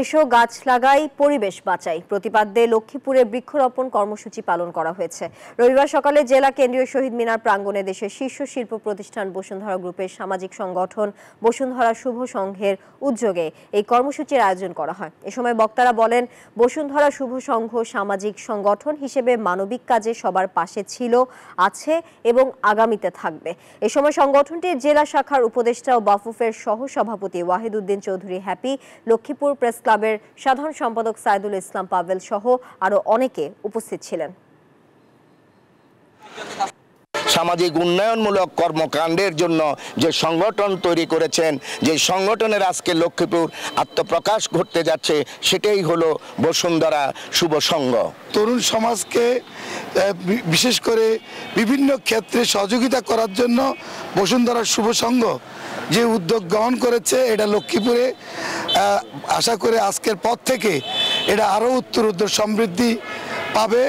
এসো গাছ লাগাই পরিবেশ বাঁচাই প্রতিপাদ্যে লক্ষ্মীপুরে বৃক্ষরোপণ কর্মসূচি পালন করা হয়েছে। রবিবার সকালে জেলা কেন্দ্রীয় শহীদ মিনার প্রাঙ্গণে দেশের শীর্ষ শিল্প প্রতিষ্ঠান বসুন্ধরা গ্রুপের সামাজিক সংগঠন বসুন্ধরা শুভ সংঘের উদ্যোগে এই কর্মসূচির আয়োজন করা হয়। এ সময় বক্তারা বলেন, বসুন্ধরা শুভ সংঘ সামাজিক সংগঠন হিসেবে মানবিক কাজে সবার পাশে ছিল, আছে এবং আগামীতে থাকবে। এ সময় সংগঠনটির জেলা শাখার উপদেষ্টা ও বাফুফের সহ সভাপতি ওয়াহিদ উদ্দিন চৌধুরী হ্যাপি, লক্ষ্মীপুর প্রেস ক্লাবের সাধারণ সম্পাদক সাইদুল ইসলাম পাভেল সহ আরো অনেকে উপস্থিত ছিলেন। সামাজিক উন্নয়নমূলক কর্মকাণ্ডের জন্য যে সংগঠন তৈরি করেছেন, যে সংগঠনের আজকে লক্ষ্মীপুর আত্মপ্রকাশ ঘটতে যাচ্ছে, সেটাই হলো বসুন্ধরা শুভ সংঘ। তরুণ সমাজকে বিশেষ করে বিভিন্ন ক্ষেত্রে সহযোগিতা করার জন্য বসুন্ধরা শুভ সংঘ যে উদ্যোগ গ্রহণ করেছে, এটা লক্ষ্মীপুরে আশা করে আজকের পর থেকে এটা আরও উত্তরোত্তর সমৃদ্ধি পাবে।